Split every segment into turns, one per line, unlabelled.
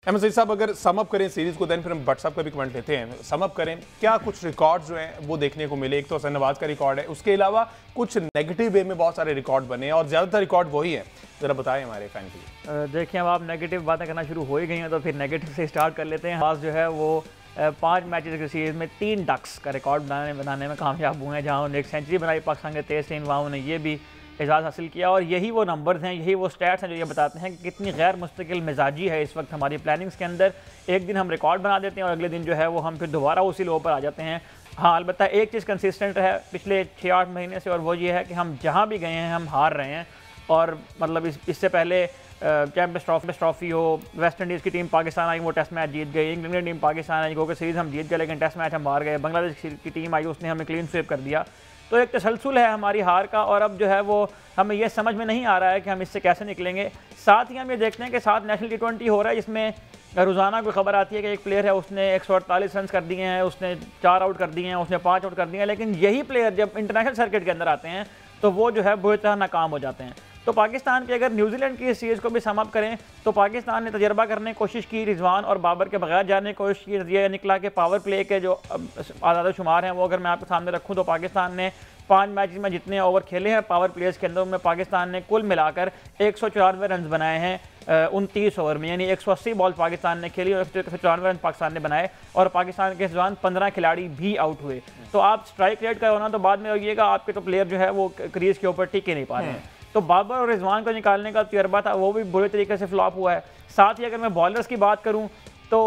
अहमद सईद साहब, अगर sum up करें सीरीज को, देन फिर हम भट्ट साहब का भी कमेंट लेते हैं। सम अप करें, क्या कुछ रिकॉर्ड जो हैं वो देखने को मिले? एक तो हसन नवाज का रिकॉर्ड है, उसके अलावा कुछ नेगेटिव वे में बहुत सारे रिकॉर्ड बने और ज़्यादातर रिकॉर्ड वही है, ज़रा बताएं हमारे फैन के लिए।
देखिए, अब आप नेगेटिव बातें करना शुरू हो ही गई हैं तो फिर नेगेटिव से स्टार्ट कर लेते हैं। आज जो है वो 5 मैचेस की सीरीज़ में 3 डक्स का रिकॉर्ड बनाने में कामयाब हुए हैं। जहाँ उन्होंने एक सेंचुरी बनाई पाकिस्तान के तेज से, वहाँ उन्होंने ये भी एजाज़ हासिल किया। और यही वो नंबर्स हैं, यही वो स्टैट्स हैं जो ये बताते हैं कि कितनी गैर मुस्तकिल मिजाजी है इस वक्त हमारी प्लानिंग्स के अंदर। एक दिन हम रिकॉर्ड बना देते हैं और अगले दिन जो है वो हम फिर दोबारा उसी लो पर आ जाते हैं। हाँ, अलबत्ता एक चीज़ कंसिस्टेंट है पिछले 6-8 महीने से, और वो ये है कि हम जहाँ भी गए हैं हम हार रहे हैं। और मतलब इससे पहले चैम्पियंस ट्रॉफी हो, वेस्ट इंडीज़ की टीम पाकिस्तान आई, वो टेस्ट मैच जीत गई। इंग्लैंड की टीम पाकिस्तान आई, क्योंकि सीरीज़ हम जीत गए लेकिन टेस्ट मैच हम हार गए। बांग्लादेश की टीम आई, उसने हमें क्लीन स्वीप कर दिया। तो एक तसलसल है हमारी हार का, और अब जो है वो हमें ये समझ में नहीं आ रहा है कि हम इससे कैसे निकलेंगे। साथ ही हम ये देखते हैं कि साथ नेशनल T20 हो रहा है, जिसमें रोज़ाना कोई खबर आती है कि एक प्लेयर है, उसने 148 रन कर दिए हैं, उसने 4 आउट कर दिए हैं, उसने 5 आउट कर दिए हैं। लेकिन यही प्लेयर जब इंटरनेशनल सर्किट के अंदर आते हैं तो वो जो है बुरी तरह नाकाम हो जाते हैं। तो पाकिस्तान की अगर न्यूजीलैंड की इस सीरीज़ को भी सम अप करें तो पाकिस्तान ने तजर्बा करने की कोशिश की, रिजवान और बाबर के बगैर जाने की कोशिश की। ये निकला कि पावर प्ले के जो आज़ाद शुमार हैं वो अगर मैं आपके सामने रखूँ तो पाकिस्तान ने 5 मैच में जितने ओवर खेले हैं पावर प्लेयर्स के अंदर, उनमें पाकिस्तान ने कुल मिलाकर 194 रन बनाए हैं 29 ओवर में। यानी 180 बॉल पाकिस्तान ने खेली और 194 रन पाकिस्तान ने बनाए। और पाकिस्तान के इस दौरान 15 खिलाड़ी भी आउट हुए। तो आप स्ट्राइक रेट का होना तो बाद में होइएगा, आपके तो प्लेयर जो है वो क्रीज के ऊपर टिक ही नहीं पा रहे हैं। तो बाबर और रिजवान को निकालने का तजर्बा था, वो भी बुरे तरीके से फ्लॉप हुआ है। साथ ही अगर मैं बॉलर्स की बात करूँ तो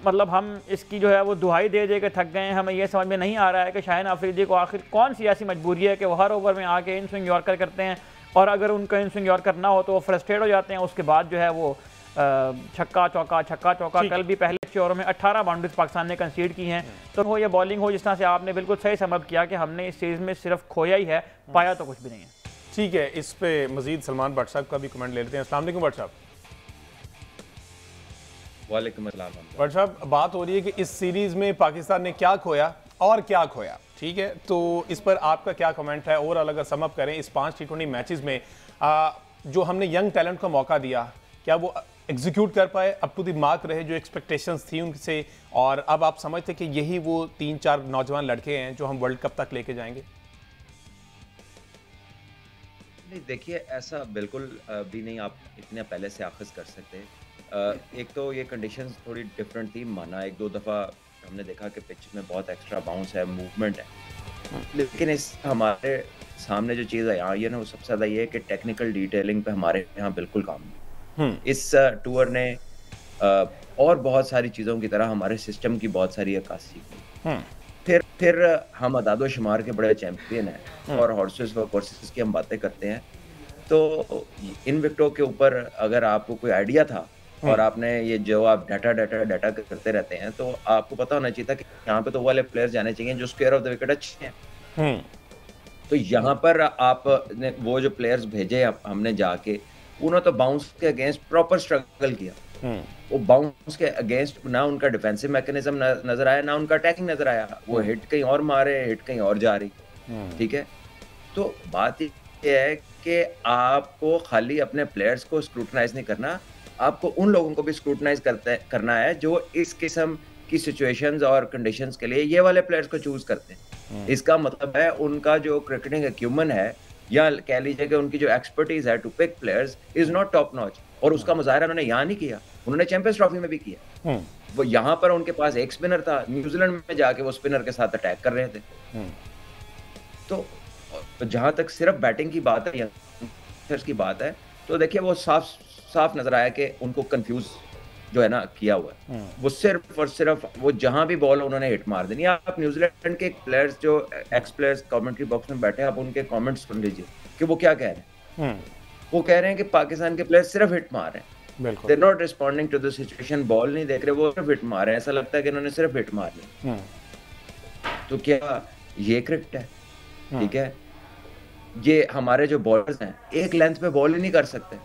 मतलब हम इसकी जो है वो दुहाई दे दे के थक गए हैं। हमें ये समझ में नहीं आ रहा है कि शाहीन अफरीदी को आखिर कौन सी ऐसी मजबूरी है कि वो हर ओवर में आके इन स्विंग यॉर्कर करते हैं, और अगर उनका इन स्विंग यॉर्कर ना हो तो वो फ्रस्ट्रेट हो जाते हैं। उसके बाद जो है वो छक्का चौका कल भी पहले 6 ओवरों में 18 बाउंड्रीज पाकिस्तान ने कंसीड की हैं। तो हो ये बॉलिंग हो, जिस तरह से आपने बिल्कुल सही समझ किया कि हमने इस सीरीज़ में सिर्फ खोया ही है, पाया तो कुछ भी नहीं है।
ठीक है, इस पे मजीद सलमान भट्ट साहब का भी कमेंट ले लेते हैं। अस्सलाम वालेकुम भट्ट साहब।
वालेकुम अस्सलाम।
भट्ट साहब, बात हो रही है कि इस सीरीज़ में पाकिस्तान ने क्या खोया और क्या खोया, ठीक है, तो इस पर आपका क्या कमेंट है? ओवरऑल अगर सम अप करें इस 5 T20 मैचेस में जो हमने यंग टैलेंट को मौका दिया, क्या वो एग्जीक्यूट कर पाए, अप टू द मार्क रहे जो एक्सपेक्टेशंस थी उनसे, और अब आप समझते कि यही वो 3-4 नौजवान लड़के हैं जो हम वर्ल्ड कप तक लेके जाएंगे?
नहीं, देखिए, ऐसा बिल्कुल भी नहीं आप इतने पहले से आखिज कर सकते। एक तो ये कंडीशंस थोड़ी डिफरेंट थी, माना 1-2 दफ़ा हमने देखा कि पिच में बहुत एक्स्ट्रा बाउंस है, मूवमेंट है, लेकिन इस हमारे सामने जो चीज़ है यहाँ ये ना, वो सबसे ज़्यादा ये है कि टेक्निकल डिटेलिंग पे हमारे यहाँ बिल्कुल काम नहीं। इस टूर ने और बहुत सारी चीज़ों की तरह हमारे सिस्टम की बहुत सारी अक्कासी की। फिर हम अदादो शुमार के बड़े चैंपियन हैं और हॉर्सेस व कोर्सेस की हम बातें करते हैं। तो इन विकेटों के ऊपर अगर आपको कोई आइडिया था और आपने ये जो आप डाटा करते रहते हैं, तो आपको पता होना चाहिए था कि यहाँ पे तो वाले प्लेयर्स जाने चाहिए जो स्क्वायर ऑफ द विकेट अच्छे हैं। तो यहाँ पर आपने वो जो प्लेयर्स भेजे हमने जाके, उन्होंने तो बाउंस के अगेंस्ट प्रॉपर स्ट्रगल किया। वो बाउंस के अगेंस्ट ना उनका डिफेंसिव मैकेनिज्म नजर आया, ना उनका अटैकिंग नजर आया। वो हिट कहीं और मारे, हिट कहीं और जा रही। ठीक है, तो बात ये है कि आपको खाली अपने प्लेयर्स को स्क्रूटनाइज नहीं करना, आपको उन लोगों को भी स्क्रूटनाइज करना है जो इस किस्म की सिचुएशंस और कंडीशंस के लिए ये वाले प्लेयर्स को चूज करते हैं। इसका मतलब है उनका जो क्रिकेटिंग एक्यूमेंट है, या कह लीजिए कि उनकी जो एक्सपर्टीज है to pick players is not top notch. और उसका मुजाहरा उन्होंने यहाँ नहीं किया, उन्होंने चैंपियंस ट्रॉफी में भी किया। वो यहाँ पर उनके पास एक स्पिनर था, न्यूजीलैंड में जाके वो स्पिनर के साथ अटैक कर रहे थे। तो जहां तक सिर्फ बैटिंग की बात है, यंगस्टर्स की बात है, तो देखिए वो साफ नजर आया कि उनको कंफ्यूज जो है ना किया हुआ है। वो सिर्फ और सिर्फ वो जहां भी बॉल उन्होंने हिट मार देनी। आप न्यूजीलैंड के प्लेयर्स जो एक्स प्लेयर्स कमेंट्री बॉक्स में बैठे हैं, आप उनके कमेंट्स सुन लीजिए कि वो क्या कह रहे हैं। वो कह रहे हैं कि पाकिस्तान के प्लेयर्स सिर्फ हिट मार रहे हैं, they not responding to the situation, ball नहीं देख रहे, वो सिर्फ हिट मार रहे हैं। ऐसा लगता है कि इन्होंने सिर्फ हिट मारनी। तो क्या ये क्रिकेट है? ठीक है, ये हमारे जो बॉलर्स हैं एक लेंथ पे बॉल ही नहीं कर सकते,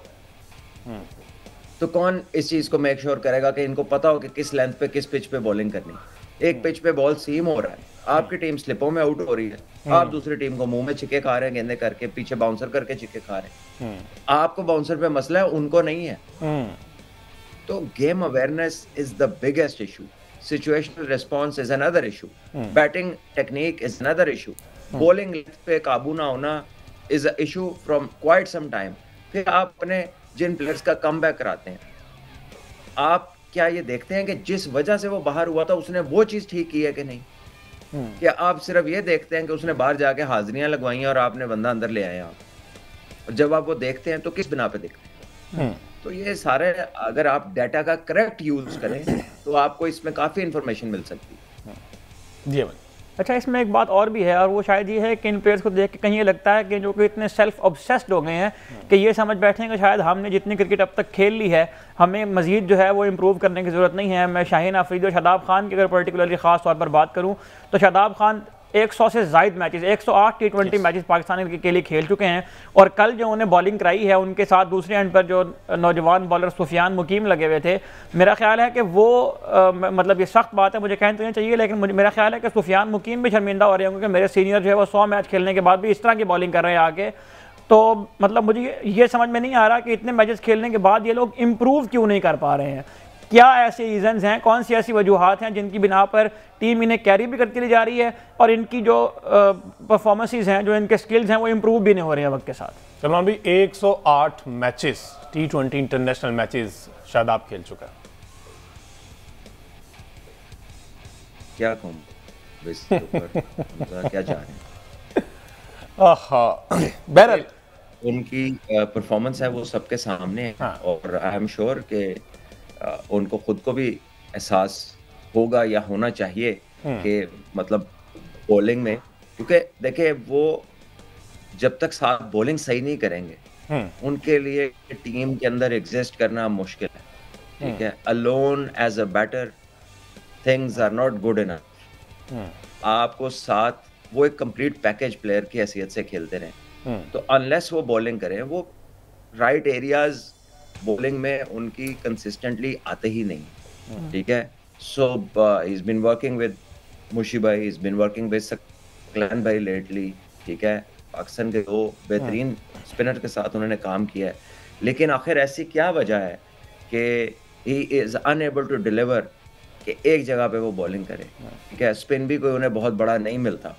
तो कौन इस चीज को मेक श्योर करेगा कि इनको पता हो कि किस लेंथ पे किस पिच पे बॉलिंग करनी। एक पिच पे बॉल सीम हो रहा है, आपकी टीम स्लिपों में आउट हो रही है, आप दूसरी टीम को मुंह में छिक्के खा रहे हैं, गेंदे करके पीछे बाउंसर करके छिक्के खा रहे हैं। आपको बाउंसर पे मसला है, उनको नहीं है। तो game awareness is the biggest issue, situational response is another issue, batting technique is another issue, bowling पे काबू ना होना is a issue from quite some time. फिर आप अपने जिन प्लेयर्स का कमबैक कराते हैं, आप क्या ये देखते हैं कि जिस वजह से वो बाहर हुआ था उसने वो चीज ठीक की है कि नहीं? क्या आप सिर्फ ये देखते हैं कि उसने बाहर जाके हाजिरियां लगवाई और आपने बंदा अंदर ले आए आप? और जब आप वो देखते हैं तो किस बिना पे देखते हैं? तो ये सारे अगर आप डाटा का करेक्ट यूज करें तो आपको इसमें काफी इंफॉर्मेशन मिल सकती है।
जी भाई।
अच्छा, इसमें एक बात और भी है, और वो शायद ये है कि इन प्लेयर्स को देख के कहीं ये लगता है कि जो कि इतने सेल्फ ऑब्सेस्ड हो गए हैं कि ये समझ बैठे हैं कि शायद हमने जितनी क्रिकेट अब तक खेल ली है, हमें मजीद जो है वो इम्प्रूव करने की ज़रूरत नहीं है। मैं शाहीन अफरीदी और शादाब खान की अगर पर्टिकुलरली ख़ास तौर पर बात करूँ तो शादाब खान 100 से ज़ायद मैचेस, 108 T20 मैचेस पाकिस्तान के लिए खेल चुके हैं, और कल जो उन्हें बॉलिंग कराई है उनके साथ दूसरे एंड पर जो नौजवान बॉलर सुफियान मुकीम लगे हुए थे, मेरा ख्याल है कि वो मतलब ये सख्त बात है, मुझे कहना तो नहीं चाहिए, लेकिन मेरा ख्याल है कि सुफियान मुकीम भी शर्मिंदा हो रहे हैं क्योंकि मेरे सीनियर जो है वो 100 मैच खेलने के बाद भी इस तरह की बॉलिंग कर रहे हैं आगे। तो मतलब मुझे ये समझ में नहीं आ रहा कि इतने मैचेस खेलने के बाद ये लोग इम्प्रूव क्यों नहीं कर पा रहे हैं। क्या ऐसे रीजंस हैं, कौन सी ऐसी वजूहात हैं जिनकी बिना पर टीम इन्हें कैरी भी करती जा रही है और इनकी जो परफॉर्मेंसेस हैं, जो इनके स्किल्स हैं, वो इम्प्रूव भी नहीं हो रहे हैं वक्त के साथ?
सलमान भाई, 108 matches T20 international matches Shadab खेल चुका है।
क्या कहूँ क्या जा रहे हैं।
बहरहाल
उनकी परफॉर्मेंस है वो सबके सामने है।
हाँ।
और आई एम श्योर कि उनको खुद को भी एहसास होगा या होना चाहिए कि मतलब बॉलिंग में, क्योंकि देखिए वो जब तक साथ बॉलिंग सही नहीं करेंगे उनके लिए टीम के अंदर एग्जिस्ट करना मुश्किल है। ठीक है, alone as a batter things are not good enough. आपको साथ वो एक कंप्लीट पैकेज प्लेयर की हैसियत से खेलते रहे, तो अनलेस वो बॉलिंग करें, वो राइट एरियाज बॉलिंग में उनकी कंसिस्टेंटली आते ही नहीं। ठीक है, so he is been working with Mushi भाई, he is been working with Saqlain भाई लेटली। ठीक है, पाकिस्तान के दो बेहतरीन स्पिनर के साथ उन्होंने काम किया है, लेकिन आखिर ऐसी क्या वजह है कि he is unable to deliver कि एक जगह पे वो बॉलिंग करे। ठीक है, स्पिन भी कोई उन्हें बहुत बड़ा नहीं मिलता।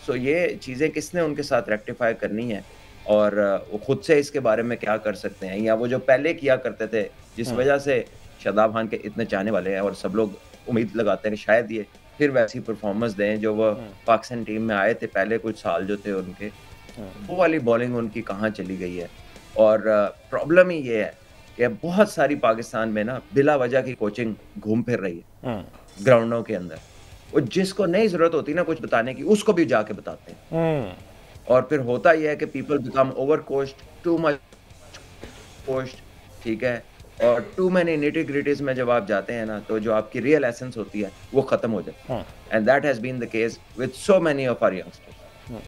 सो ये चीज़ें किसने उनके साथ रेक्टिफाई करनी है, और वो खुद से इसके बारे में क्या कर सकते हैं, या वो जो पहले किया करते थे जिस वजह से शादाब खान के इतने चाहने वाले हैं और सब लोग उम्मीद लगाते हैं कि शायद ये फिर वैसी परफॉर्मेंस दें जो वो पाकिस्तान टीम में आए थे पहले कुछ साल जो थे उनके, वो वाली बॉलिंग उनकी कहाँ चली गई है। और प्रॉब्लम ही ये है कि बहुत सारी पाकिस्तान में ना बिला वजह की कोचिंग घूम फिर रही है ग्राउंडों के अंदर, और जिसको नहीं जरूरत होती ना कुछ बताने की उसको भी जाके बताते हैं। और फिर होता यह है कि people become over coached, too much coached. ठीक है, और टू मैनी निटी-ग्रिटीज में जब आप जाते हैं ना, तो जो आपकी रियल एसेंस होती है वो खत्म हो जाती है। And that has been the case with so many of our youngsters.